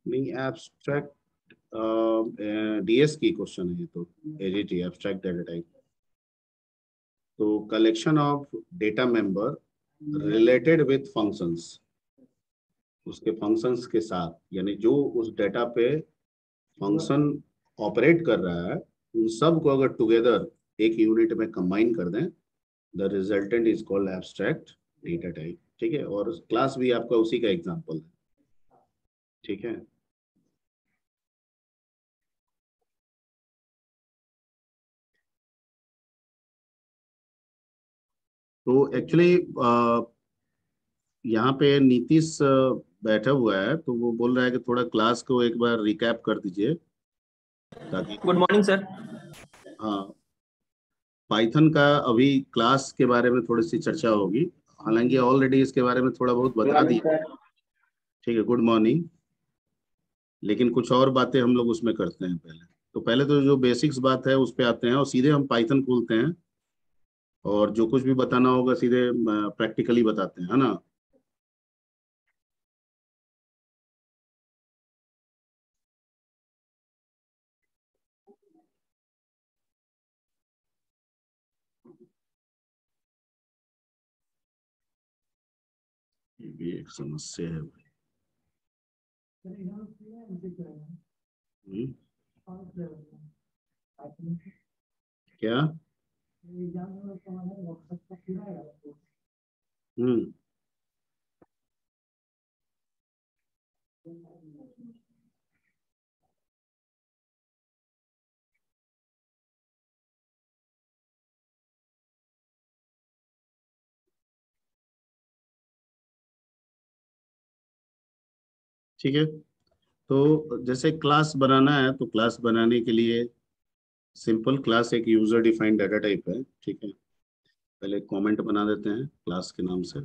नहीं, abstract DS की question है ये तो, एजीटी एब्स्ट्रैक्ट डेटा टाइप। तो collection of data member related with functions, उसके फंक्शंस के साथ, यानी जो उस डेटा पे फंक्शन ऑपरेट कर रहा है उन सब को अगर टुगेदर एक यूनिट में कंबाइन कर दें, the resultant is called abstract data type. ठीक है, और क्लास भी आपका उसी का एग्जांपल है। ठीक है, तो एक्चुअली यहाँ पे नीतीश बैठा हुआ है, तो वो बोल रहा है कि थोड़ा क्लास को एक बार रिकैप कर दीजिए ताकि। Good morning sir. हाँ, पाइथन का अभी क्लास के बारे में थोड़ी सी चर्चा होगी, हालांकि ऑलरेडी इसके बारे में थोड़ा बहुत बता दिया। ठीक है, गुड मॉर्निंग। लेकिन कुछ और बातें हम लोग उसमें करते हैं पहले। तो पहले तो जो बेसिक्स बात है उस पर आते हैं और सीधे हम पाइथन खोलते हैं और जो कुछ भी बताना होगा सीधे प्रैक्टिकली बताते हैं, है ना। ये भी एक समस्या है भाई। क्या? हम्म, ठीक है। तो जैसे क्लास बनाना है, तो क्लास बनाने के लिए सिंपल, क्लास एक यूजर डिफाइंड डाटा टाइप है। ठीक है, पहले कमेंट बना देते हैं क्लास के नाम से।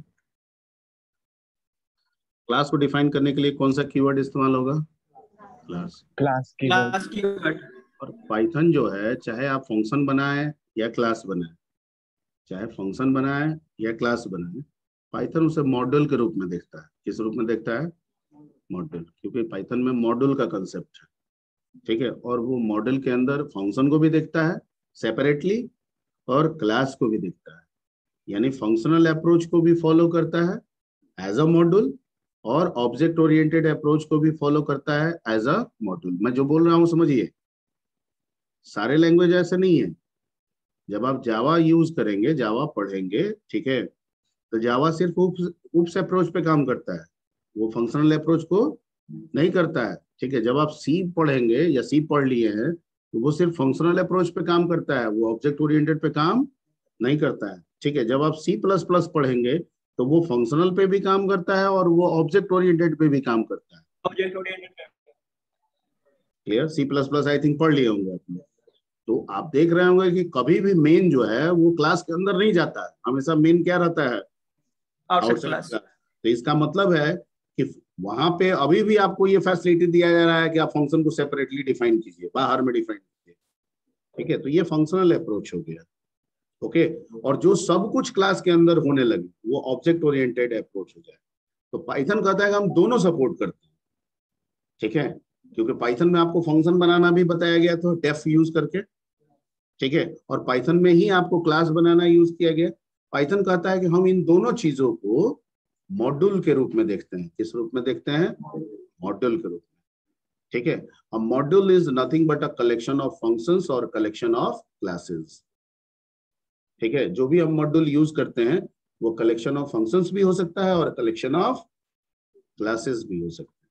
क्लास को डिफाइन करने के लिए कौन सा कीवर्ड इस्तेमाल होगा? क्लास। Class keyword. और पाइथन जो है, चाहे आप फंक्शन बनाए या क्लास बनाए, चाहे फंक्शन बनाए या क्लास बनाए, पाइथन उसे मॉड्यूल के रूप में देखता है। किस रूप में देखता है? मॉड्यूल, क्योंकि पाइथन में मॉड्यूल का कंसेप्ट है। ठीक है, और वो मॉड्यूल के अंदर फंक्शन को भी देखता है सेपरेटली और क्लास को भी देखता है, यानी फंक्शनल अप्रोच को भी फॉलो करता है एज अ मॉड्यूल और ऑब्जेक्ट ओरिएंटेड अप्रोच को भी फॉलो करता है एज अ मॉड्यूल। मैं जो बोल रहा हूँ समझिए, सारे लैंग्वेज ऐसे नहीं है। जब आप जावा यूज करेंगे, जावा पढ़ेंगे, ठीक है, तो जावा सिर्फ उप्स अप्रोच पे काम करता है, वो फंक्शनल अप्रोच को नहीं करता है। ठीक है, जब आप सी पढ़ेंगे या सी पढ़ लिए हैं, तो वो सिर्फ फंक्शनल अप्रोच पे काम करता है, वो ऑब्जेक्ट ओरिएंटेड पे काम नहीं करता है। ठीक है, जब आप सी प्लस प्लस पढ़ेंगे, तो वो फंक्शनल पे भी काम करता है और वो ऑब्जेक्ट ओरिएंटेड पे भी काम करता है। Object oriented. Clear? C plus plus I think पढ़ लिए होंगे आपने। तो आप देख रहे होंगे कि कभी भी मेन जो है वो क्लास के अंदर नहीं जाता है, हमेशा मेन क्या रहता है? Outside outside class. क्लास। तो इसका मतलब है कि वहां पे अभी भी आपको ये फैसिलिटी दिया जा रहा है कि आप फंक्शन को सेपरेटली डिफाइन कीजिए, बाहर में डिफाइन कीजिए। ठीक है, तो ये फंक्शनल अप्रोच हो गया। ओके, और जो सब कुछ क्लास के अंदर होने लगे वो ऑब्जेक्ट ओरिएंटेड अप्रोच हो जाए। तो पाइथन कहता है कि हम दोनों सपोर्ट करते हैं। ठीक है, क्योंकि पाइथन में आपको फंक्शन बनाना भी बताया गया था डेफ यूज करके। ठीक है, और पाइथन में ही आपको क्लास बनाना यूज किया गया। पाइथन कहता है कि हम इन दोनों चीजों को मॉड्यूल के रूप में देखते हैं। किस रूप में देखते हैं? मॉड्यूल के रूप में। ठीक है, अ module is nothing but a collection of functions और कलेक्शन ऑफ क्लासेस। ठीक है, जो भी हम मॉड्यूल यूज करते हैं वो कलेक्शन ऑफ फंक्शंस भी हो सकता है और कलेक्शन ऑफ क्लासेस भी हो सकता है।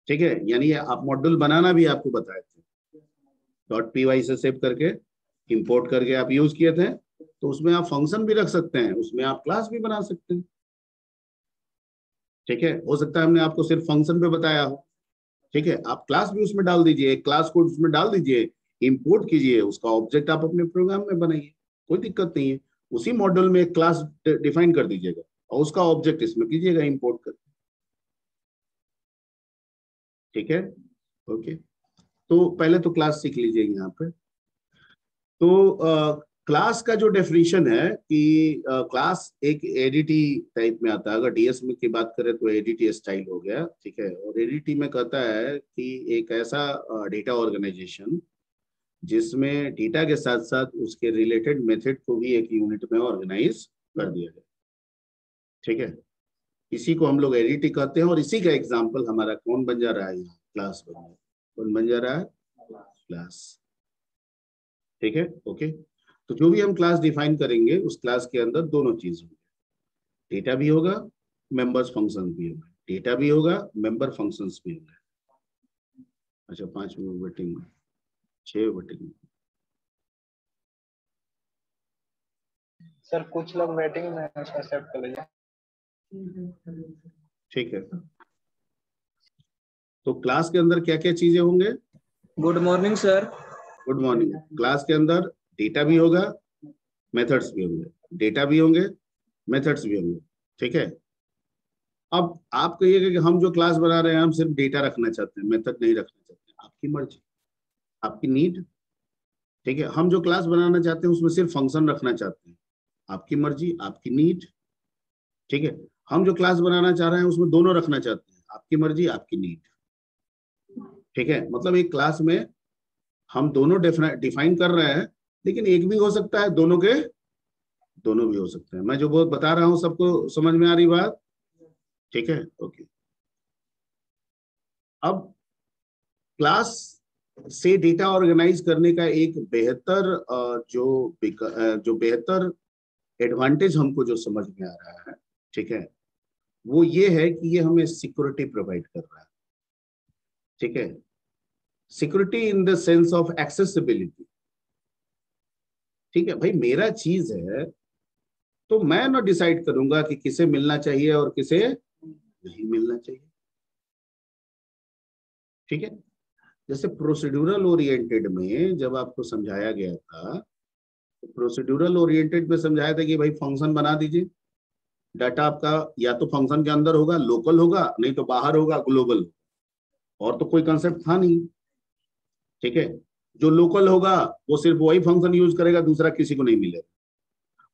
ठीक है, यानी आप मॉड्यूल बनाना भी आपको बताए थे, .py से सेव करके इंपोर्ट करके आप यूज किए थे। तो उसमें आप फंक्शन भी रख सकते हैं, उसमें आप क्लास भी बना सकते हैं। ठीक है, हो सकता है हमने आपको सिर्फ फंक्शन पे बताया हो। ठीक है, आप क्लास भी उसमें डाल दीजिए, क्लास कोड उसमें डाल दीजिए, इंपोर्ट कीजिए, उसका ऑब्जेक्ट आप अपने प्रोग्राम में बनाइए, कोई दिक्कत नहीं है। उसी मॉड्यूल में एक क्लास डिफाइन कर दीजिएगा और उसका ऑब्जेक्ट इसमें कीजिएगा इंपोर्ट कर। ठीक है, ओके। तो पहले तो क्लास सीख लीजिए यहाँ पे। तो क्लास का जो डेफिनेशन है कि क्लास एक एडीटी टाइप में आता है। अगर डीएस में की बात करें तो एडीटी स्टाइल हो गया, ठीक है। और एडीटी में कहता है कि एक ऐसा डेटा ऑर्गेनाइजेशन जिसमें डेटा के साथ साथ उसके रिलेटेड मेथड को भी एक यूनिट में ऑर्गेनाइज कर दिया गया, ठीक है। इसी को हम लोग एडीटी कहते हैं। और इसी का एग्जाम्पल हमारा कौन बन जा रहा है यहाँ, क्लास बन रहा है। कौन बन जा रहा है, क्लास, ठीक है, ओके। तो जो भी हम क्लास डिफाइन करेंगे उस क्लास के अंदर दोनों चीज होंगे, डेटा भी होगा, मेंबर्स फंक्शन भी होगा। डेटा भी होगा, मेंबर फंक्शंस भी होंगे। अच्छा 5 मिनट वेटिंग में, 6 वेटिंग में। सर कुछ लोग वेटिंग में हैं, उसका एक्सेप्ट कर लीजिए। ठीक है, तो क्लास के अंदर क्या क्या चीजें होंगे। Good morning sir. Good morning. Class के अंदर डेटा भी होगा, मेथड्स भी होंगे। डेटा भी होंगे, मेथड्स भी होंगे, ठीक है। अब आप कहिएगा कि हम जो क्लास बना रहे हैं हम सिर्फ डेटा रखना चाहते हैं, मेथड नहीं रखना चाहते। आपकी मर्जी, आपकी नीड, ठीक है। हम जो क्लास बनाना चाहते हैं उसमें सिर्फ फंक्शन रखना चाहते हैं, आपकी मर्जी, आपकी नीड, ठीक है। हम जो क्लास बनाना चाह रहे हैं उसमें दोनों रखना चाहते हैं, आपकी मर्जी, आपकी नीड, ठीक है। मतलब एक क्लास में हम दोनों डिफाइन कर रहे हैं, लेकिन एक भी हो सकता है, दोनों के दोनों भी हो सकते हैं। मैं जो बहुत बता रहा हूं सबको समझ में आ रही बात, ठीक है, ओके। अब क्लास से डेटा ऑर्गेनाइज करने का एक बेहतर जो बेहतर एडवांटेज हमको जो समझ में आ रहा है, ठीक है, वो ये है कि ये हमें सिक्योरिटी प्रोवाइड कर रहा है, ठीक है। Security in the sense of accessibility, ठीक है। भाई मेरा चीज है तो मैं ना डिसाइड करूंगा कि किसे मिलना चाहिए और किसे नहीं मिलना चाहिए, ठीक है। जैसे प्रोसीड्यूरल ओरिएंटेड में जब आपको समझाया गया था, तो प्रोसीड्यूरल ओरिएंटेड में समझाया था कि भाई फंक्शन बना दीजिए, डाटा आपका या तो फंक्शन के अंदर होगा, लोकल होगा, नहीं तो बाहर होगा, ग्लोबल, और तो कोई कंसेप्ट था नहीं, ठीक है। जो लोकल होगा वो सिर्फ वही फंक्शन यूज करेगा, दूसरा किसी को नहीं मिलेगा।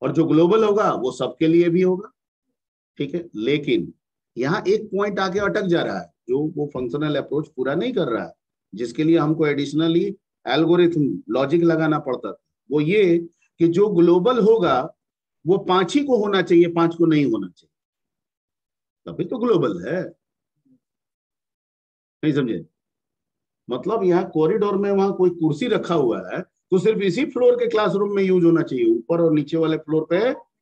और जो ग्लोबल होगा वो सबके लिए भी होगा, ठीक है। लेकिन यहाँ एक पॉइंट आके अटक जा रहा है, जो वो फंक्शनल अप्रोच पूरा नहीं कर रहा है, जिसके लिए हमको एडिशनली एल्गोरिथम लॉजिक लगाना पड़ता था। वो ये कि जो ग्लोबल होगा वो 5 ही को होना चाहिए, 5 को नहीं होना चाहिए, तभी तो ग्लोबल है। नहीं समझे? मतलब यहाँ कॉरिडोर में वहां कोई कुर्सी रखा हुआ है तो सिर्फ इसी फ्लोर के क्लासरूम में यूज होना चाहिए, ऊपर और नीचे वाले फ्लोर पे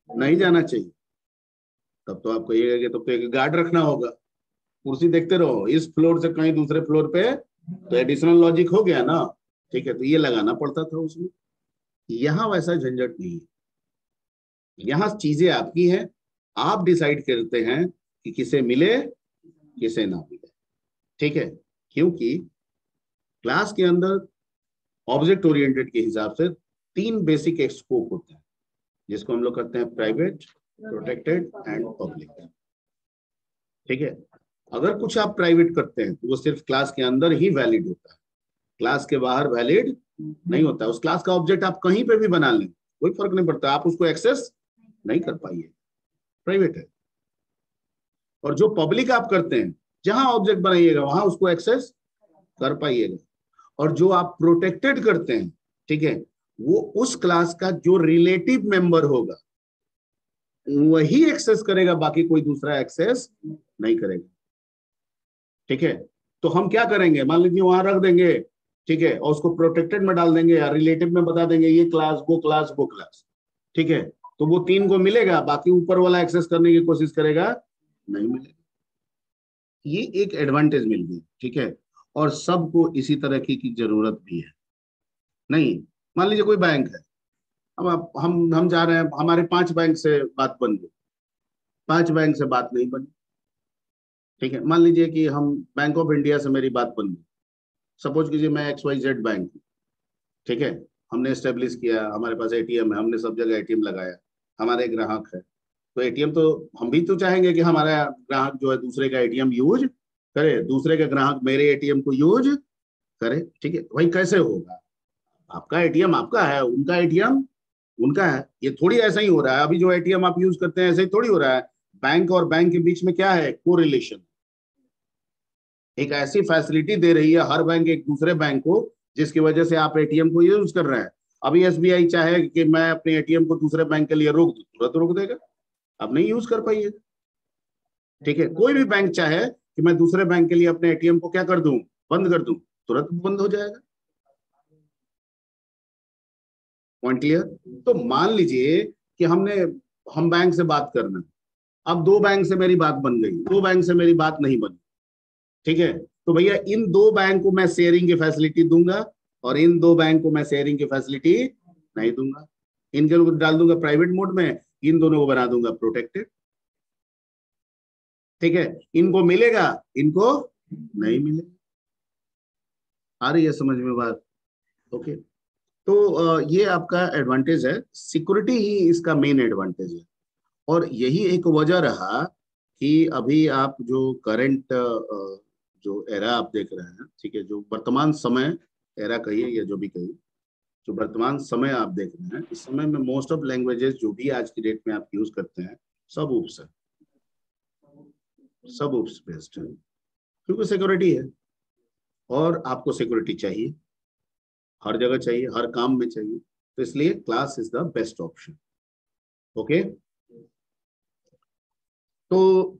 नहीं जाना चाहिए। तब तो आप कहिएगा कि तब तो एक गार्ड रखना होगा, कुर्सी देखते रहो इस फ्लोर से कहीं दूसरे फ्लोर पे, तो एडिशनल लॉजिक हो गया ना, ठीक है। तो ये लगाना पड़ता था उसमें। यहाँ वैसा झंझट नहीं है, यहाँ चीजें आपकी हैं, आप डिसाइड करते हैं कि किसे मिले किसे ना मिले, ठीक है। क्योंकि क्लास के अंदर ऑब्जेक्ट ओरिएंटेड के हिसाब से 3 बेसिक स्कोप होते हैं, जिसको हम लोग कहते हैं प्राइवेट, प्रोटेक्टेड एंड पब्लिक, ठीक है। अगर कुछ आप प्राइवेट करते हैं तो वो सिर्फ क्लास के अंदर ही वैलिड होता है, क्लास के बाहर वैलिड नहीं होता। उस क्लास का ऑब्जेक्ट आप कहीं पे भी बना लें, कोई फर्क नहीं पड़ता, आप उसको एक्सेस नहीं कर पाइए, प्राइवेट है। और जो पब्लिक आप करते हैं, जहां ऑब्जेक्ट बनाइएगा वहां उसको एक्सेस कर पाइएगा। और जो आप प्रोटेक्टेड करते हैं, ठीक है, वो उस क्लास का जो रिलेटिव मेंबर होगा वही एक्सेस करेगा, बाकी कोई दूसरा एक्सेस नहीं करेगा, ठीक है। तो हम क्या करेंगे, मान लीजिए वहां रख देंगे, ठीक है, और उसको प्रोटेक्टेड में डाल देंगे या रिलेटिव में बता देंगे ये क्लास वो क्लास वो क्लास, ठीक है। तो वो 3 को मिलेगा, बाकी ऊपर वाला एक्सेस करने की कोशिश करेगा, नहीं मिलेगा। ये एक एडवांटेज मिल गई, ठीक है। और सबको इसी तरह की जरूरत भी है। नहीं, मान लीजिए कोई बैंक है, अब हम जा रहे हैं, हमारे 5 बैंक से बात बन गई, 5 बैंक से बात नहीं बनी, ठीक है। मान लीजिए कि हम बैंक ऑफ इंडिया से मेरी बात बन गई, सपोज कीजिए मैं XYZ बैंक हूँ, ठीक है। हमने एस्टेब्लिश किया, हमारे पास एटीएम है, हमने सब जगह एटीएम लगाया, हमारे ग्राहक है, तो एटीएम तो हम भी तो चाहेंगे कि हमारा ग्राहक जो है दूसरे का एटीएम यूज करे, दूसरे का ग्राहक मेरे एटीएम को यूज करे, ठीक है। भाई कैसे होगा, आपका एटीएम आपका है, उनका एटीएम उनका है। ये थोड़ी ऐसा ही हो रहा है, अभी जो एटीएम आप यूज करते हैं ऐसे ही थोड़ी हो रहा है। बैंक और बैंक के बीच में क्या है, कोरिलेशन। एक ऐसी फैसिलिटी दे रही है हर बैंक एक दूसरे बैंक को, जिसकी वजह से आप एटीएम को यूज कर रहे हैं। अभी एसबीआई चाहे कि मैं अपने एटीएम को दूसरे बैंक के लिए रोक दूं, तुरंत रोक देगा, अब नहीं यूज कर पाइए। ठीक है, कोई भी बैंक चाहे कि मैं दूसरे बैंक के लिए अपने एटीएम को क्या कर दूं, बंद कर दूं, तुरंत बंद हो जाएगा। Point clear. तो मान लीजिए कि हम बैंक से बात करना, अब दो बैंक से मेरी बात बन गई, दो बैंक से मेरी बात नहीं बनी। ठीक है, तो भैया इन दो बैंक को मैं शेयरिंग की फैसिलिटी दूंगा और इन दो बैंक को मैं शेयरिंग की फैसिलिटी नहीं दूंगा। इनके डाल दूंगा प्राइवेट मोड में, इन दोनों को बना दूंगा प्रोटेक्टेड। ठीक है, इनको मिलेगा, इनको नहीं मिलेगा। आ रही है समझ में बात? ओके। तो ये आपका एडवांटेज है, सिक्योरिटी ही इसका मेन एडवांटेज है। और यही एक वजह रहा कि अभी आप जो करंट जो एरा आप देख रहे हैं, ठीक है, जो वर्तमान समय एरा कहिए या जो भी कहिए, जो वर्तमान समय आप देख रहे हैं, इस समय में मोस्ट ऑफ लैंग्वेजेस जो भी आज की डेट में आप यूज करते हैं, सब ऊप्स है, सब ऊप्स बेस्ड है, क्योंकि सिक्योरिटी है। और आपको सिक्योरिटी चाहिए, हर जगह चाहिए, हर काम में चाहिए, तो इसलिए class is the best option. Okay, तो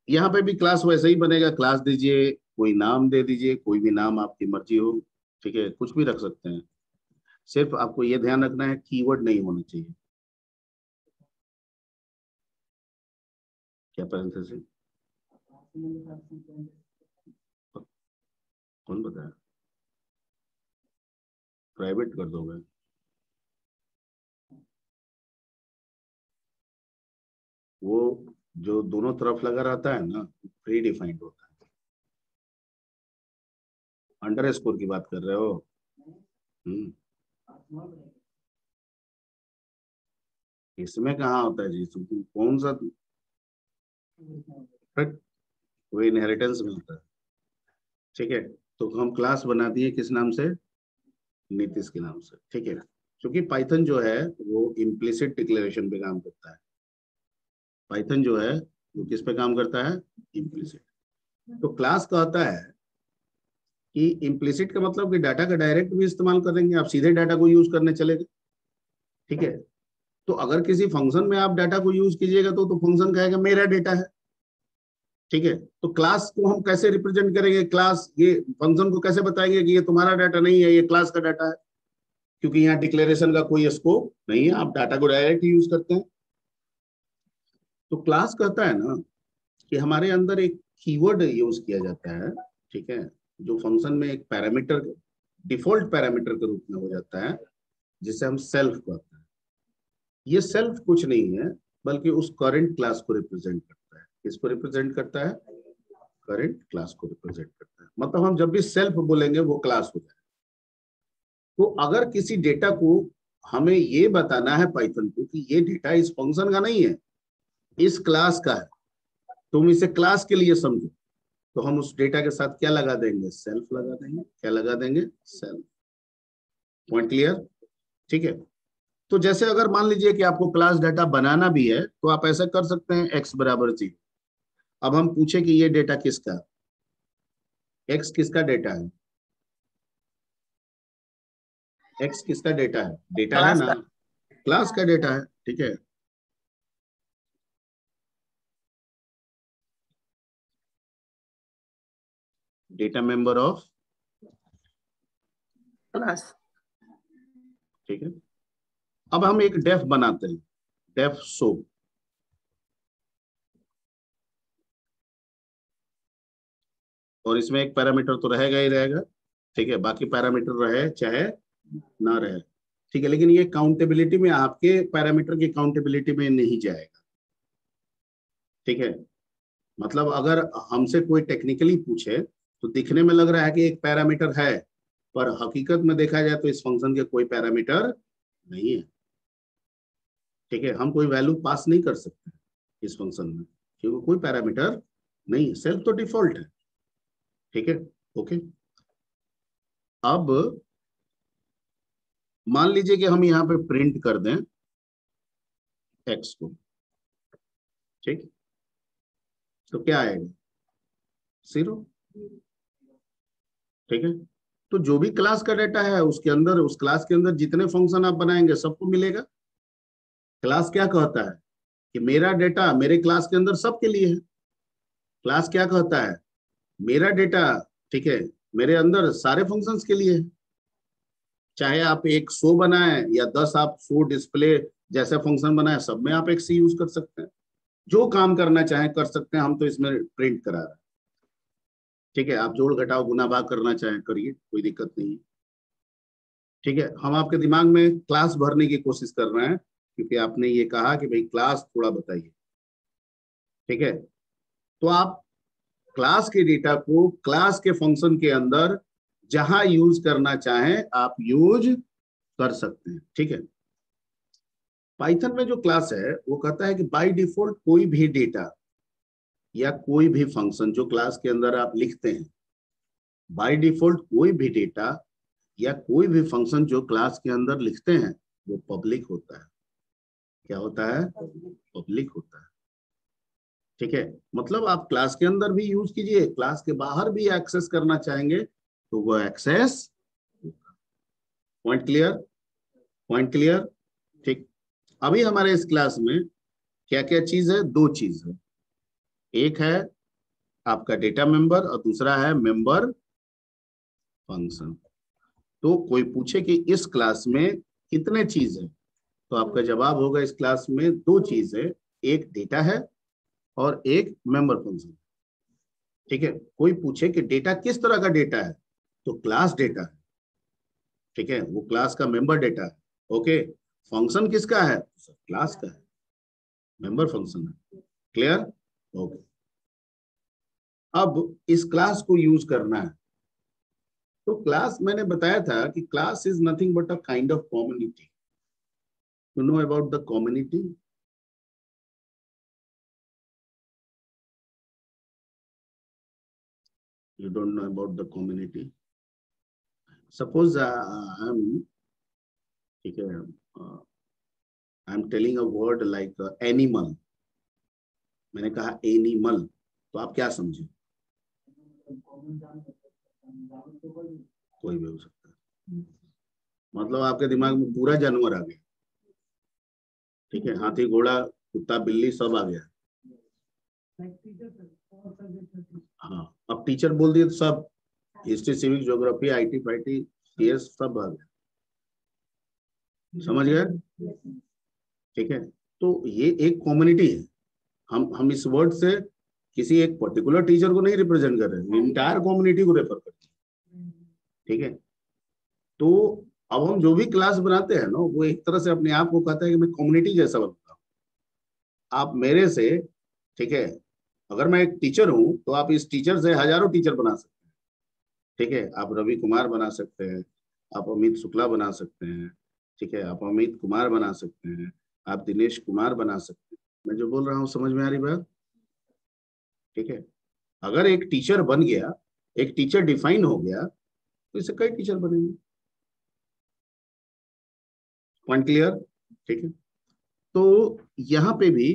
यहाँ पे भी क्लास वैसे ही बनेगा, क्लास दीजिए, कोई नाम दे दीजिए, कोई भी नाम आपकी मर्जी हो। ठीक है, कुछ भी रख सकते हैं, सिर्फ आपको ये ध्यान रखना है कीवर्ड नहीं होना चाहिए। क्या पैरेंथेसिस? कौन बताया? प्राइवेट कर दोगे? वो जो दोनों तरफ लगा रहता है ना, प्री डिफाइंड होता है। अंडर स्कोर की बात कर रहे हो? हम्म, इसमें कहाँ होता है जी, कौन सा? वो इनहेरिटेंस में होता है। ठीक है, तो हम क्लास बना दिए किस नाम से, नीतीश के नाम से। ठीक है, क्योंकि पाइथन जो है वो इम्प्लिसिट डिक्लेरेशन पे काम करता है। पाइथन जो है वो किस पे काम करता है, इम्प्लिसिट। तो क्लास का होता है कि इम्प्लिसिट का मतलब कि डाटा का डायरेक्ट भी इस्तेमाल करेंगे, आप सीधे डाटा को यूज करने चले गए। ठीक है, तो अगर किसी फंक्शन में आप डाटा को यूज कीजिएगा तो फंक्शन कहेगा मेरा डेटा है। ठीक है, तो क्लास को हम कैसे रिप्रेजेंट करेंगे, क्लास ये फंक्शन को कैसे बताएंगे कि ये तुम्हारा डाटा नहीं है, ये क्लास का डाटा है, क्योंकि यहाँ डिक्लेरेशन का कोई स्कोप नहीं है, आप डाटा को डायरेक्ट यूज करते हैं। तो क्लास कहता है ना कि हमारे अंदर एक कीवर्ड यूज किया जाता है। ठीक है, जो फंक्शन में एक पैरामीटर, डिफॉल्ट पैरामीटर के रूप में हो जाता है, जिसे हम सेल्फ कहते हैं। ये सेल्फ कुछ नहीं है, बल्कि उस करंट क्लास को रिप्रेजेंट करता है। किसको रिप्रेजेंट करता है, करंट क्लास को रिप्रेजेंट करता है। मतलब हम जब भी सेल्फ बोलेंगे वो क्लास हो जाए। तो अगर किसी डेटा को हमें ये बताना है पाइथन को कि ये डेटा इस फंक्शन का नहीं है, इस क्लास का है, तुम इसे क्लास के लिए समझो, तो हम उस डेटा के साथ क्या लगा देंगे, सेल्फ लगा देंगे। क्या लगा देंगे, सेल्फ। Point clear? ठीक है, तो जैसे अगर मान लीजिए कि आपको क्लास डाटा बनाना भी है, तो आप ऐसा कर सकते हैं, एक्स बराबर 0। अब हम पूछे कि ये डेटा किसका, एक्स किसका डेटा है, एक्स किसका डेटा है, डेटा है क्लास ना, का। क्लास का डेटा है। ठीक है, डेटा मेंबर ऑफ क्लास। ठीक है, अब हम एक डेफ बनाते हैं, डेफ शो। और इसमें एक पैरामीटर तो रहेगा ही रहेगा। ठीक है, बाकी पैरामीटर रहे चाहे ना रहे। ठीक है, लेकिन ये काउंटेबिलिटी में, आपके पैरामीटर की काउंटेबिलिटी में नहीं जाएगा। ठीक है, मतलब अगर हमसे कोई टेक्निकली पूछे तो दिखने में लग रहा है कि एक पैरामीटर है, पर हकीकत में देखा जाए तो इस फंक्शन के कोई पैरामीटर नहीं है। ठीक है, हम कोई वैल्यू पास नहीं कर सकते इस फंक्शन में, क्योंकि कोई पैरामीटर नहीं है, सेल्फ तो डिफॉल्ट है। ठीक है, ओके। अब मान लीजिए कि हम यहाँ पे प्रिंट कर दें एक्स को, ठीक। तो क्या आएगा, 0, ठीक है। तो जो भी क्लास का डाटा है उसके अंदर, उस क्लास के अंदर जितने फंक्शन आप बनाएंगे सबको मिलेगा। क्लास क्या कहता है कि मेरा डेटा मेरे क्लास के अंदर सबके लिए है। क्लास क्या कहता है, मेरा डेटा, ठीक है, मेरे अंदर सारे फंक्शंस के लिए है। चाहे आप एक शो बनाए या 10 आप शो डिस्प्ले जैसे फंक्शन बनाए, सब में आप एक सी यूज कर सकते हैं। जो काम करना चाहें कर सकते हैं, हम तो इसमें प्रिंट करा रहे हैं, ठीक है। आप जोड़ घटाव गुना भाग करना चाहें करिए, कोई दिक्कत नहीं है, ठीक है। हम आपके दिमाग में क्लास भरने की कोशिश कर रहे हैं क्योंकि आपने ये कहा कि भाई क्लास थोड़ा बताइए, ठीक है। तो आप क्लास के डेटा को क्लास के फंक्शन के अंदर जहां यूज करना चाहें आप यूज कर सकते हैं, ठीक है। पाइथन में जो क्लास है वो कहता है कि बाय डिफॉल्ट कोई भी डेटा या कोई भी फंक्शन जो क्लास के अंदर आप लिखते हैं, बाय डिफॉल्ट कोई भी डेटा या कोई भी फंक्शन जो क्लास के अंदर लिखते हैं वो पब्लिक होता है। क्या होता है, पब्लिक होता है, ठीक है। मतलब आप क्लास के अंदर भी यूज कीजिए, क्लास के बाहर भी एक्सेस करना चाहेंगे तो वो access. Point clear, point clear, ठीक। अभी हमारे इस क्लास में क्या क्या चीज है, दो चीज है। एक है आपका डेटा मेंबर और दूसरा है मेंबर फंक्शन। तो कोई पूछे कि इस क्लास में कितने चीज है, तो आपका जवाब होगा इस क्लास में दो चीज है, एक डेटा है और एक मेंबर फंक्शन, ठीक है। कोई पूछे कि डेटा किस तरह का डेटा है, तो क्लास डेटा है, ठीक है, वो क्लास का मेंबर डेटा है, ओके। फंक्शन किसका है, क्लास का है, मेंबर फंक्शन है, क्लियर, ओके। अब इस क्लास को यूज करना है, तो क्लास मैंने बताया था कि class is nothing but a kind of community. You know about the community, you don't know about the community. Suppose I'm, ठीक है, I am telling a word like animal, मैंने कहा एनिमल, तो आप क्या समझे, कोई भी हो सकता है। मतलब आपके दिमाग में पूरा जानवर आ गया, ठीक है, हाथी घोड़ा कुत्ता बिल्ली सब आ गया। हाँ, अब टीचर बोल दिए तो सब, हिस्ट्री सिविक ज्योग्राफी आईटी फाईटी सीएस सब आ गया, समझ गए, ठीक है। तो ये एक कम्युनिटी है। हम इस वर्ड से किसी एक पर्टिकुलर टीचर को नहीं रिप्रेजेंट कर रहे हैं, इंटायर कम्युनिटी को रेफर करते हैं, ठीक है। तो अब हम जो भी क्लास बनाते हैं ना, वो एक तरह से अपने आप को कहता है कि मैं कम्युनिटी जैसा बनता हूँ। आप मेरे से, ठीक है, अगर मैं एक टीचर हूं तो आप इस टीचर से हजारों टीचर बना सकते हैं, ठीक है। आप रवि कुमार बना सकते हैं, आप अमित शुक्ला बना सकते हैं, ठीक है, आप अमित कुमार बना सकते हैं, आप दिनेश कुमार बना सकते हैं। मैं जो बोल रहा हूँ समझ में आ रही बात, ठीक है। अगर एक टीचर बन गया, एक टीचर डिफाइन हो गया, तो इससे कई टीचर बनेंगे। पॉइंट क्लियर, ठीक है। तो यहाँ पे भी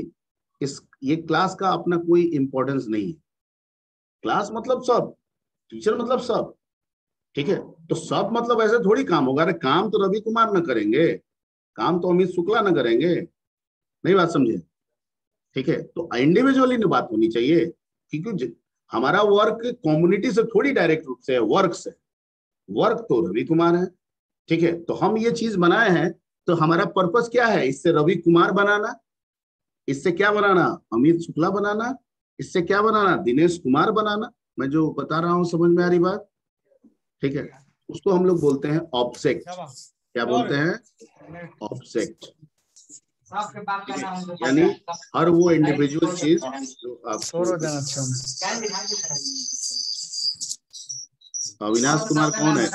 इस ये क्लास का अपना कोई इंपॉर्टेंस नहीं है। क्लास मतलब सब, टीचर मतलब सब, ठीक है। तो सब मतलब ऐसे थोड़ी काम होगा, अरे काम तो रवि कुमार न करेंगे, काम तो अमित शुक्ला न करेंगे, नहीं बात समझे, ठीक है। तो इंडिविजुअली बात होनी चाहिए, क्योंकि हमारा वर्क कम्युनिटी से थोड़ी डायरेक्ट रूप से है, वर्क से, वर्क तो रवि कुमार है, ठीक है। तो हम ये चीज बनाए हैं, तो हमारा पर्पस क्या है, इससे रवि कुमार बनाना, इससे क्या बनाना, अमित शुक्ला बनाना, इससे क्या बनाना, दिनेश कुमार बनाना। मैं जो बता रहा हूं समझ में आ रही बात, ठीक है। उसको हम लोग बोलते हैं ऑब्जेक्ट। क्या बोलते हैं, ऑब्जेक्ट, यानी हर वो इंडिविजुअल चीज जो आपको। अविनाश कुमार कौन है,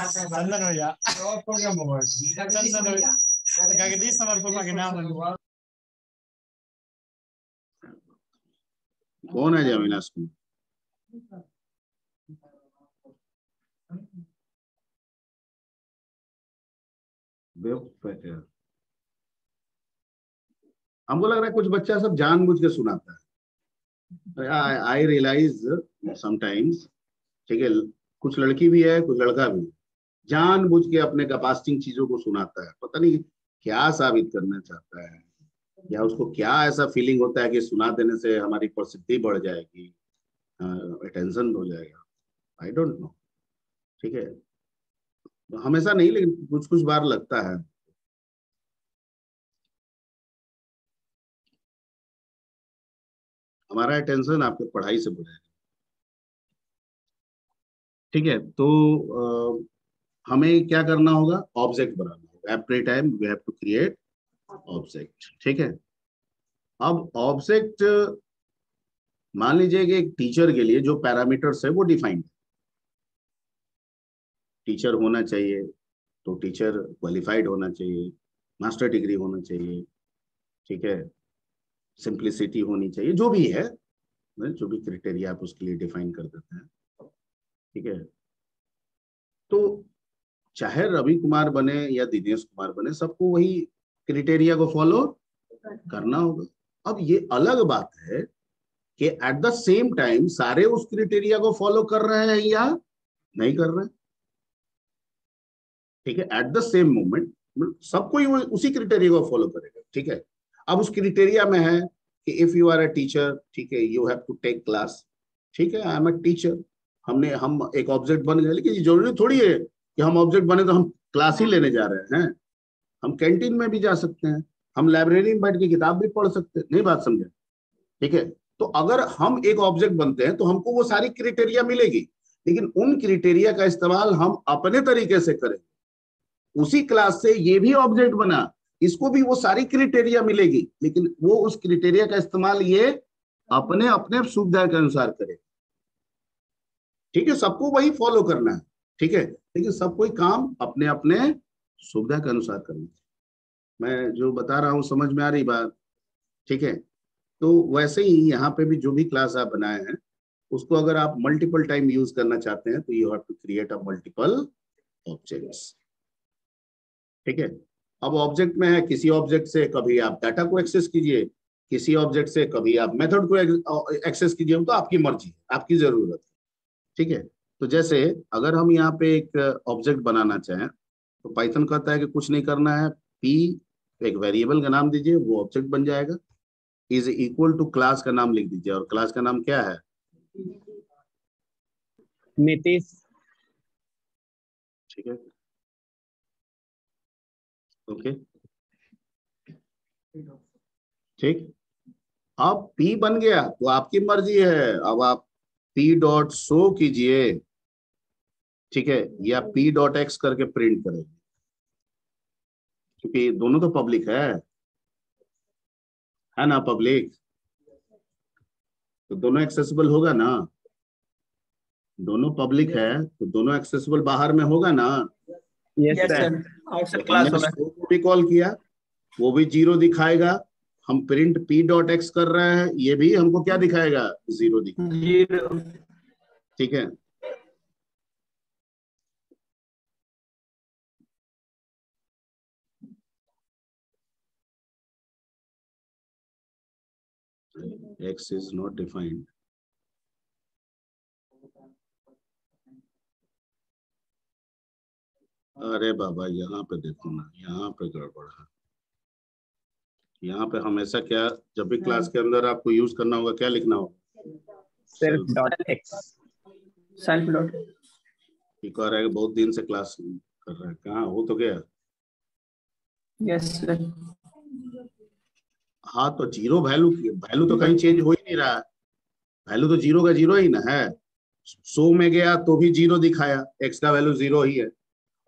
कौन है जी अविनाश कुमार, हमको लग रहा है कुछ बच्चा सब जानबूझ के सुनाता है। आई रियलाइज समटाइम्स, ठीक है, कुछ लड़की भी है कुछ लड़का भी है, जानबूझ के अपने कैपेसिटिंग चीजों को सुनाता है, पता नहीं क्या साबित करना चाहता है, या उसको क्या ऐसा फीलिंग होता है कि सुना देने से हमारी प्रसिद्धि बढ़ जाएगी, अटेंशन हो जाएगा, आई डोंट नो। ठीक है, तो हमेशा नहीं लेकिन कुछ कुछ बार लगता है। हमारा अटेंशन आपके पढ़ाई से बढ़ेगा। ठीक है, तो हमें क्या करना होगा, ऑब्जेक्ट बनाना होगा। Every time we have to create object. ठीक है, अब ऑब्जेक्ट मान लीजिए कि एक टीचर के लिए जो पैरामीटर्स है वो डिफाइंड, टीचर होना चाहिए तो टीचर क्वालिफाइड होना चाहिए, मास्टर डिग्री होना चाहिए, ठीक है, सिंप्लिसिटी होनी चाहिए, जो भी है, जो भी क्राइटेरिया आप उसके लिए डिफाइन कर देते हैं। ठीक है, तो चाहे रवि कुमार बने या दिनेश कुमार बने, सबको वही क्राइटेरिया को फॉलो करना होगा। अब ये अलग बात है कि एट द सेम टाइम सारे उस क्राइटेरिया को फॉलो कर रहे हैं या नहीं कर रहे हैं। ठीक है, एट द सेम मोमेंट सबको ही उसी क्राइटेरिया को फॉलो करेगा। ठीक है, अब उस क्राइटेरिया में है कि if you are a teacher, ठीक है, you have to take class. ठीक है, आई एम अ टीचर, हम एक ऑब्जेक्ट बन गए, लेकिन ये जरूरी थोड़ी है कि हम ऑब्जेक्ट बने तो हम क्लास ही लेने जा रहे हैं। हम कैंटीन में भी जा सकते हैं, हम लाइब्रेरी में बैठ के किताब भी पढ़ सकते हैं, नहीं बात समझे। ठीक है, तो अगर हम एक ऑब्जेक्ट बनते हैं तो हमको वो सारी क्राइटेरिया मिलेगी, लेकिन उन क्राइटेरिया का इस्तेमाल हम अपने तरीके से करें। उसी क्लास से ये भी ऑब्जेक्ट बना, इसको भी वो सारी क्राइटेरिया मिलेगी, लेकिन वो उस क्राइटेरिया का इस्तेमाल ये अपने अपने सुविधा के अनुसार करे। ठीक है, सबको वही फॉलो करना है। ठीक है, लेकिन सब कोई काम अपने अपने सुविधा के अनुसार करना है। मैं जो बता रहा हूँ समझ में आ रही बात। ठीक है, तो वैसे ही यहाँ पे भी जो भी क्लास आप बनाए हैं उसको अगर आप मल्टीपल टाइम यूज करना चाहते हैं तो you have to create a multiple objects. ठीक है, अब ऑब्जेक्ट में है, किसी ऑब्जेक्ट से कभी आप डाटा को एक्सेस कीजिए, किसी ऑब्जेक्ट से कभी आप मेथड को एक्सेस कीजिए, तो आपकी मर्जी है, आपकी जरूरत है। ठीक है, तो जैसे अगर हम यहाँ पे एक ऑब्जेक्ट बनाना चाहें तो पाइथन कहता है कि कुछ नहीं करना है, पी एक वेरिएबल का नाम दीजिए, वो ऑब्जेक्ट बन जाएगा। इज इक्वल टू क्लास का नाम लिख दीजिए, और क्लास का नाम क्या है, नीतीश। ठीक है, ओके, ठीक। अब P बन गया तो आपकी मर्जी है, अब आप P डॉट शो कीजिए, ठीक है, या P डॉट एक्स करके प्रिंट करेंगे, क्योंकि दोनों तो पब्लिक है ना, पब्लिक, तो दोनों एक्सेसिबल होगा ना, दोनों पब्लिक है तो दोनों एक्सेसिबल बाहर में होगा ना। यस सर, आउटसाइड तो क्लास हमने होगा। शो को भी कॉल किया, वो भी 0 दिखाएगा। हम प्रिंट P डॉट एक्स कर रहे हैं, ये भी हमको क्या दिखाएगा, 0 दिखाएगा। 0। ठीक है, x is not defined। अरे बाबा यहाँ पे देखो ना, यहाँ पे गड़बड़ है। यहाँ पे हमेशा क्या, जब भी क्लास के अंदर आपको यूज करना होगा क्या लिखना होगा, self dot x, self dot. कह रहा है कि बहुत दिन से क्लास कर रहा है, कहाँ हो तो गया। Yes sir. हाँ, तो 0 वैल्यू, वैल्यू तो कहीं चेंज हो ही नहीं रहा है, वैल्यू तो 0 का 0 ही ना है। 100 में गया तो भी 0 दिखाया, x का वैल्यू 0 ही है,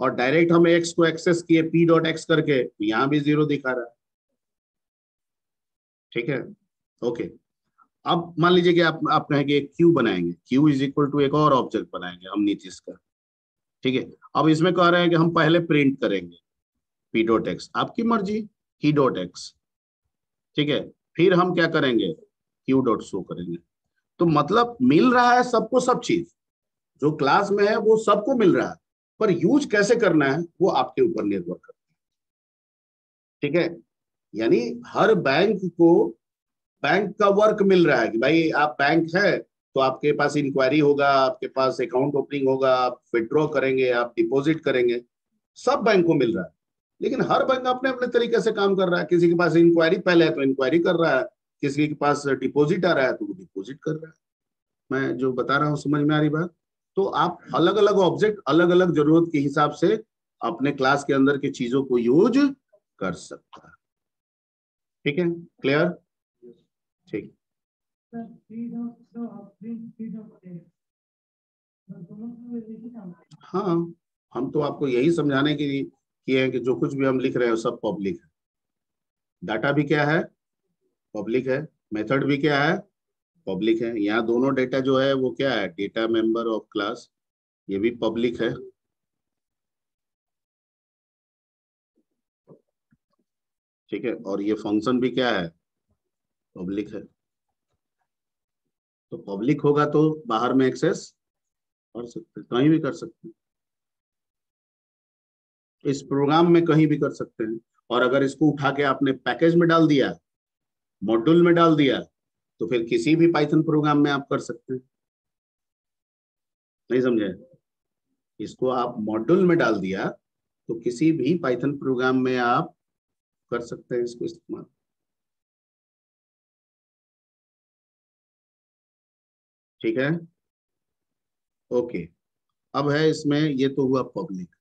और डायरेक्ट हम x को एक्सेस किए P डॉट एक्स करके, तो यहाँ भी 0 दिखा रहा है। ठीक है, ओके। अब मान लीजिए कि आप कहेंगे क्यू बनाएंगे, क्यू इज इक्वल टू एक और ऑब्जेक्ट बनाएंगे हम नीतीश का। ठीक है, अब इसमें कह रहे हैं कि हम पहले प्रिंट करेंगे P डॉट एक्स, आपकी मर्जी, P डॉट एक्स। ठीक है, फिर हम क्या करेंगे, Q डॉट शो करेंगे। तो मतलब मिल रहा है सबको सब चीज, जो क्लास में है वो सबको मिल रहा है, पर यूज कैसे करना है वो आपके ऊपर निर्भर करता है। ठीक है, यानी हर बैंक को बैंक का वर्क मिल रहा है कि भाई आप बैंक है तो आपके पास इंक्वायरी होगा, आपके पास अकाउंट ओपनिंग होगा, आप विड्रॉ करेंगे, आप डिपॉजिट करेंगे, सब बैंक को मिल रहा है। लेकिन हर बैंक अपने अपने तरीके से काम कर रहा है। किसी के पास इंक्वायरी पहले है तो इंक्वायरी कर रहा है, किसी के पास डिपॉजिट आ रहा है तो वो डिपॉजिट कर रहा है। मैं जो बता रहा हूँ समझ में आ रही बात? तो आप अलग अलग ऑब्जेक्ट अलग अलग जरूरत के हिसाब से अपने क्लास के अंदर की चीजों को यूज कर सकता है। ठीक है, क्लियर? ठीक। हाँ, हम तो आपको यही समझाने के लिए किए हैं कि जो कुछ भी हम लिख रहे हैं सब पब्लिक है। डाटा भी क्या है? पब्लिक है। मेथड भी क्या है? पब्लिक है। यहाँ दोनों डेटा जो है वो क्या है? डेटा मेंबर ऑफ क्लास, ये भी पब्लिक है। ठीक है, और ये फंक्शन भी क्या है? पब्लिक है। तो पब्लिक होगा तो बाहर में एक्सेस कर सकते हैं, कहीं भी कर सकते हैं, इस प्रोग्राम में कहीं भी कर सकते हैं। और अगर इसको उठा के आपने पैकेज में डाल दिया, मॉड्यूल में डाल दिया, तो फिर किसी भी पाइथन प्रोग्राम में आप कर सकते हैं। नहीं समझे? इसको आप मॉड्यूल में डाल दिया तो किसी भी पाइथन प्रोग्राम में आप कर सकते हैं इसको इस्तेमाल। ठीक है, ओके। अब है इसमें, ये तो हुआ पब्लिक।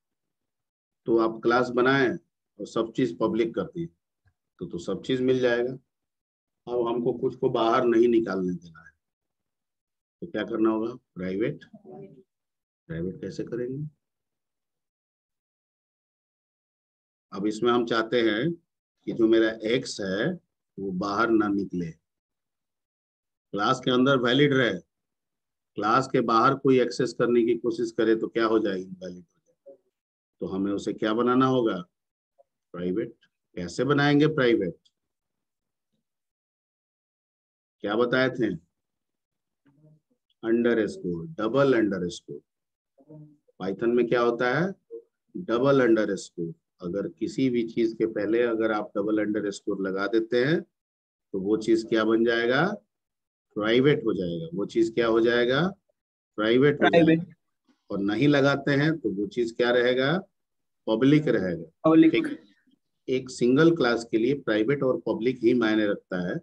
तो आप क्लास बनाए और सब चीज पब्लिक कर दी तो सब चीज मिल जाएगा। अब हमको कुछ को बाहर नहीं निकालने देना है, तो क्या करना होगा? प्राइवेट। प्राइवेट कैसे करेंगे? अब इसमें हम चाहते हैं कि जो मेरा एक्स है वो बाहर ना निकले, क्लास के अंदर वैलिड रहे। क्लास के बाहर कोई एक्सेस करने की कोशिश करे तो क्या हो जाएगी? इनवैलिड हो जाएगी। तो हमें उसे क्या बनाना होगा? प्राइवेट। कैसे बनाएंगे प्राइवेट? क्या बताए थे? Under score, double under score. Python में क्या होता है? Double under score. अगर किसी भी चीज के पहले अगर आप डबल अंडर स्कोर लगा देते हैं तो वो चीज क्या बन जाएगा? प्राइवेट हो जाएगा। वो चीज क्या हो जाएगा? प्राइवेट हो प्राइवेट। जाएगा। और नहीं लगाते हैं तो वो चीज क्या रहेगा? पब्लिक रहेगा। पब्लिक। ठीक। एक सिंगल क्लास के लिए प्राइवेट और पब्लिक ही मायने रखता है।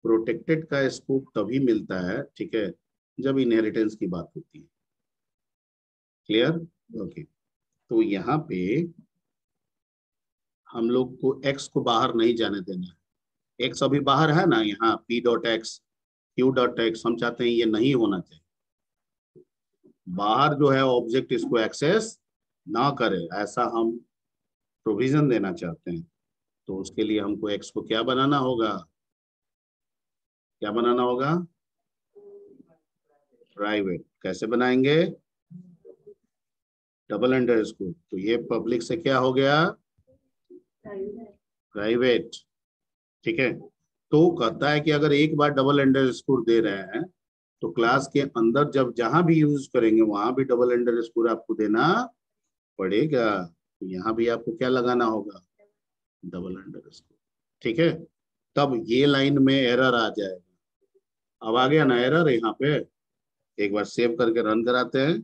प्रोटेक्टेड का स्कोप तभी मिलता है, ठीक है, जब इनहेरिटेंस की बात होती है। क्लियर? ओके। तो यहाँ पे हम लोग को एक्स को बाहर नहीं जाने देना है। एक्स अभी बाहर है ना, यहाँ P dot x, Q dot x, हम चाहते हैं ये नहीं होना चाहिए। बाहर जो है ऑब्जेक्ट इसको एक्सेस ना करे, ऐसा हम प्रोविजन देना चाहते हैं। तो उसके लिए हमको एक्स को क्या बनाना होगा? क्या बनाना होगा? प्राइवेट। कैसे बनाएंगे? Double under score. तो ये पब्लिक से क्या हो गया? प्राइवेट। ठीक है। तो कहता है कि अगर एक बार डबल अंडर स्कोर दे रहे हैं तो क्लास के अंदर जब जहां भी यूज करेंगे वहां भी डबल अंडर स्कोर आपको देना पड़ेगा। तो यहाँ भी आपको क्या लगाना होगा? Double under score. ठीक है, तब ये लाइन में एरर आ जाएगा। अब आ गया ना एरर यहाँ पे? एक बार सेव करके रन कराते हैं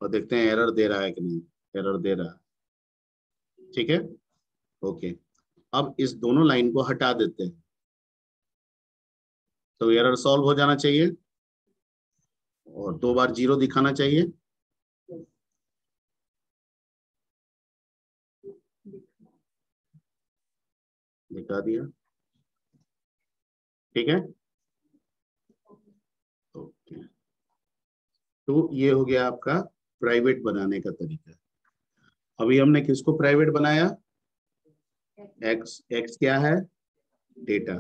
और देखते हैं एरर दे रहा है कि नहीं। एरर दे रहा है। ठीक है, ओके। अब इस दोनों लाइन को हटा देते हैं तो एरर सॉल्व हो जाना चाहिए और 2 बार 0 दिखाना चाहिए। दिखा दिया। ठीक है, ओके। तो ये हो गया आपका प्राइवेट बनाने का तरीका। अभी हमने किसको प्राइवेट बनाया? एक्स। एक्स क्या है? डेटा।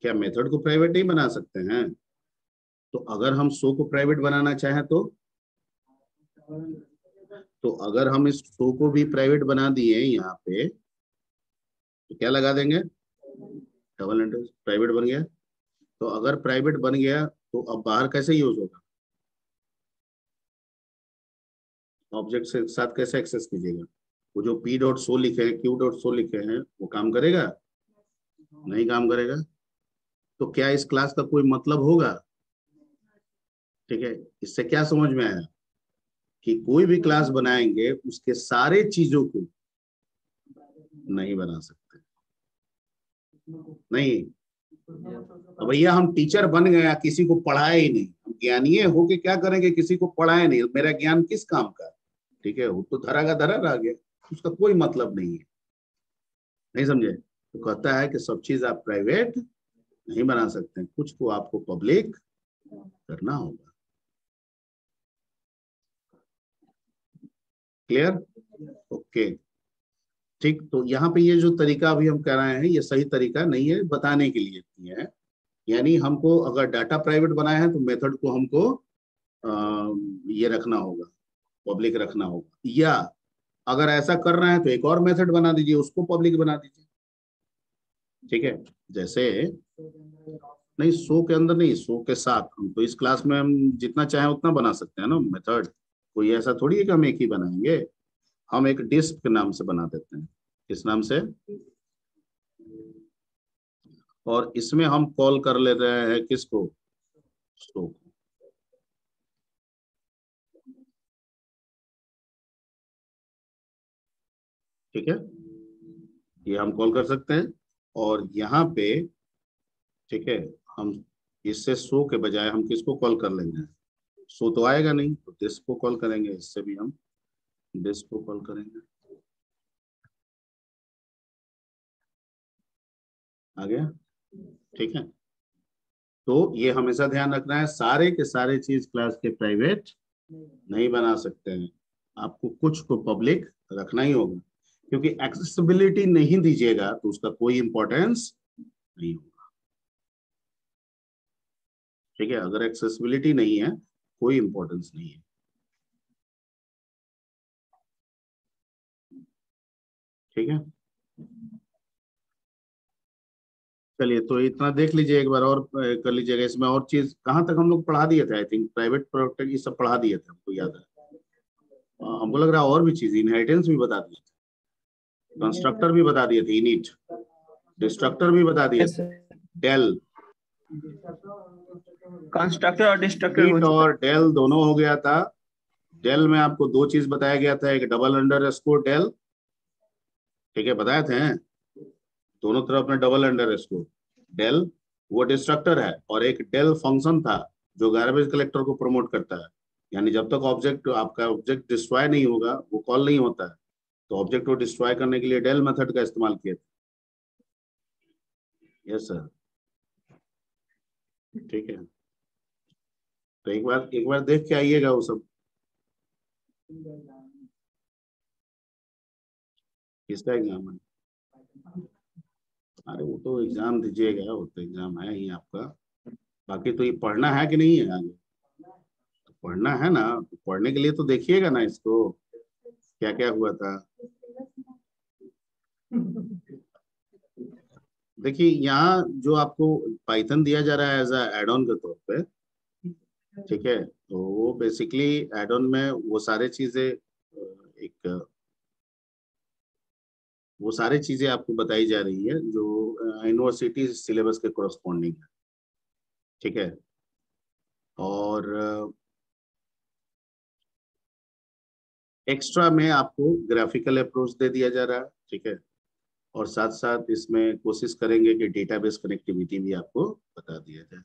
क्या मेथड को प्राइवेट नहीं बना सकते हैं? तो अगर हम शो को प्राइवेट बनाना चाहें तो अगर हम इस शो को भी प्राइवेट बना दिए यहाँ पे तो क्या लगा देंगे? Double enter. प्राइवेट बन गया। तो अगर प्राइवेट बन गया तो अब बाहर कैसे यूज होगा? ऑब्जेक्ट के साथ कैसे एक्सेस कीजिएगा? वो जो पी डॉट शो लिखे हैं, क्यू डॉट शो लिखे हैं, वो काम करेगा? नहीं काम करेगा। तो क्या इस क्लास का कोई मतलब होगा? ठीक है, इससे क्या समझ में आया कि कोई भी क्लास बनाएंगे उसके सारे चीजों को नहीं बना सकते। नहीं, तो भैया हम टीचर बन गया, किसी को पढ़ाए ही नहीं, हम ज्ञानीय होके क्या करेंगे, किसी को पढ़ाए नहीं, मेरा ज्ञान किस काम का? ठीक है, वो तो धरा का धरा रह गया, उसका कोई मतलब नहीं है। नहीं समझे? तो कहता है कि सब चीज आप प्राइवेट नहीं बना सकते, कुछ को आपको पब्लिक करना होगा। क्लियर? ओके, ठीक। तो यहाँ पे ये जो तरीका अभी हम कह रहे हैं ये सही तरीका नहीं है, बताने के लिए किए हैं। यानी हमको अगर डाटा प्राइवेट बनाया है तो मेथड को हमको ये रखना होगा, पब्लिक रखना होगा, या अगर ऐसा कर रहे हैं तो एक और मेथड बना दीजिए, उसको पब्लिक बना दीजिए। ठीक है, जैसे नहीं, शो के अंदर नहीं, शो के साथ हम तो इस क्लास में हम जितना चाहे उतना बना सकते हैं ना मेथड। कोई ऐसा थोड़ी है कि हम एक ही बनाएंगे। हम एक डिस्क के नाम से बना देते हैं। किस नाम से? और इसमें हम कॉल कर ले रहे हैं किसको? शो को। ठीक है, ये हम कॉल कर सकते हैं। और यहाँ पे ठीक है, हम इससे शो के बजाय हम किसको कॉल कर लेंगे? शो तो आएगा नहीं तो डिस्क को कॉल करेंगे, इससे भी हम डिस्क को कॉल करेंगे। आ गया? ठीक है, तो ये हमेशा ध्यान रखना है, सारे के सारे चीज क्लास के प्राइवेट नहीं बना सकते हैं, आपको कुछ को पब्लिक रखना ही होगा, क्योंकि एक्सेसिबिलिटी नहीं दीजिएगा तो उसका कोई इंपॉर्टेंस नहीं होगा। ठीक है, अगर एक्सेसिबिलिटी नहीं है कोई इंपॉर्टेंस नहीं है। ठीक है, चलिए तो इतना देख लीजिए, एक बार और कर लीजिएगा। इसमें और चीज कहाँ तक हम लोग पढ़ा दिए थे? आई थिंक प्राइवेट प्रोडक्ट ये सब पढ़ा दिए थे, हमको याद है। हमको लग रहा है और भी चीज, इनहेरिटेंस भी बता दिए थे, कंस्ट्रक्टर भी बता दिए थे, इनिट, डिस्ट्रक्टर भी बता दिए थे, डेल, कंस्ट्रक्टर और डिस्ट्रक्टर हो इनिट चुका और डेल दोनों हो गया था। डेल में आपको दो चीज बताया गया था, एक डबल अंडर स्कोर डेल, ठीक है, बताए थे दोनों तरफ में डबल अंडर स्कोर डेल, वो डिस्ट्रक्टर है। और एक डेल फंक्शन था जो गार्बेज कलेक्टर को प्रमोट करता है, यानी जब तक ऑब्जेक्ट आपका ऑब्जेक्ट डिस्ट्रॉय नहीं होगा वो कॉल नहीं होता है, तो ऑब्जेक्ट को डिस्ट्रॉय करने के लिए डेल मेथड का इस्तेमाल किए थे। यस सर, ठीक है, तो एक बार देख के आइएगा वो सब। किसका एग्जाम है? अरे वो तो एग्जाम दीजिएगा, वो तो एग्जाम है ही आपका। बाकी तो ये पढ़ना है कि नहीं है आगे? तो पढ़ना है ना, तो पढ़ने के लिए तो देखिएगा ना इसको, क्या क्या हुआ था। देखिए यहाँ जो आपको पाइथन दिया जा रहा है एज एड ऑन के तौर पे, ठीक है, तो वो बेसिकली एड ऑन में वो सारे चीजें एक वो सारी चीजें आपको बताई जा रही है जो यूनिवर्सिटी सिलेबस के कोरस्पॉन्डिंग है। ठीक है, और एक्स्ट्रा में आपको ग्राफिकल अप्रोच दे दिया जा रहा है। ठीक है, और साथ साथ इसमें कोशिश करेंगे कि डेटाबेस कनेक्टिविटी भी आपको बता दिया जाए।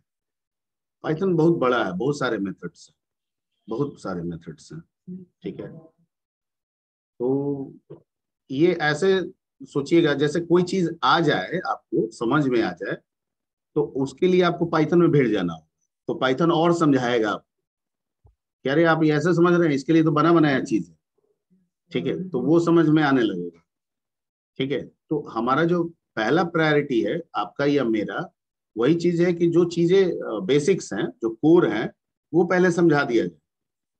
पाइथन बहुत बड़ा है, बहुत सारे मेथड्स हैं, बहुत सारे मेथड्स हैं। ठीक है, तो ये ऐसे सोचिएगा जैसे कोई चीज आ जाए आपको समझ में आ जाए तो उसके लिए आपको पाइथन में भेज जाना हो, तो पाइथन और समझाएगा आपको, कह रहे आप ये ऐसे समझ रहे हैं, इसके लिए तो बना बनाया चीज है। ठीक है, तो वो समझ में आने लगेगा। ठीक है, तो हमारा जो पहला प्रायोरिटी है आपका या मेरा, वही चीज है कि जो चीजें बेसिक्स हैं, जो कोर हैं, वो पहले समझा दिया जाए,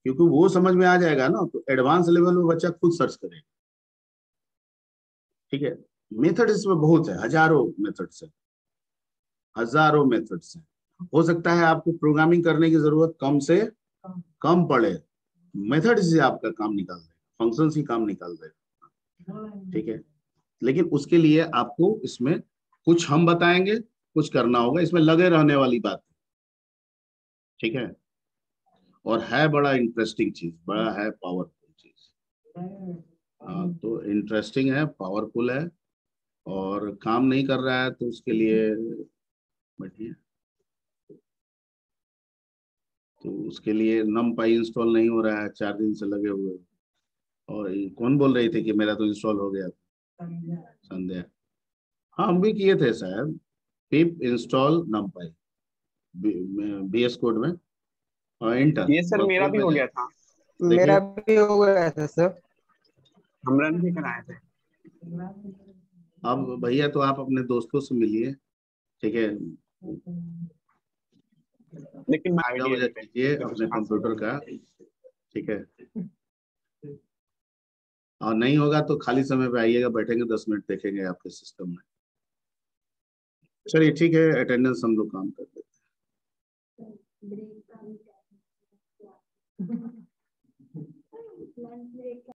क्योंकि वो समझ में आ जाएगा ना तो एडवांस लेवल में बच्चा खुद सर्च करेगा। ठीक है, मेथड इसमें बहुत है, हजारों मेथड्स है, हजारों मेथड्स है। हो सकता है आपको प्रोग्रामिंग करने की जरूरत कम से कम पड़े, मेथड से आपका काम निकाल देगा, फंक्शन ही काम निकाल देगा। ठीक है, लेकिन उसके लिए आपको इसमें कुछ हम बताएंगे, कुछ करना होगा, इसमें लगे रहने वाली बात है, ठीक है। और है बड़ा इंटरेस्टिंग चीज, बड़ा है पावरफुल चीज। हाँ, तो इंटरेस्टिंग है, पावरफुल है, और काम नहीं कर रहा है तो उसके लिए बैठिए, तो उसके लिए NumPy इंस्टॉल नहीं हो रहा है, 4 दिन से लगे हुए। और ये कौन बोल रही थी कि मेरा तो इंस्टॉल हो गया? संध्या। हाँ, हम भी किए थे शायद, पिप इंस्टॉल NumPy BS कोड में, और इंटर ये सर और मेरा खोल भी के हो देख, गया था। मेरा देखिए। भी हो गया था सर। हम रन भी कराए थे। अब भैया तो आप अपने दोस्तों से मिलिए, ठीक है, लेकिन मैं आइडिया आइडिया वजह नहीं कीजिए रही कुछ अपने खास। कंप्यूटर का, ठीक है। और नहीं होगा तो खाली समय पे आइएगा, बैठेंगे 10 मिनट, देखेंगे आपके सिस्टम में। चलिए ठीक है, अटेंडेंस हम लोग काम कर देते हैं।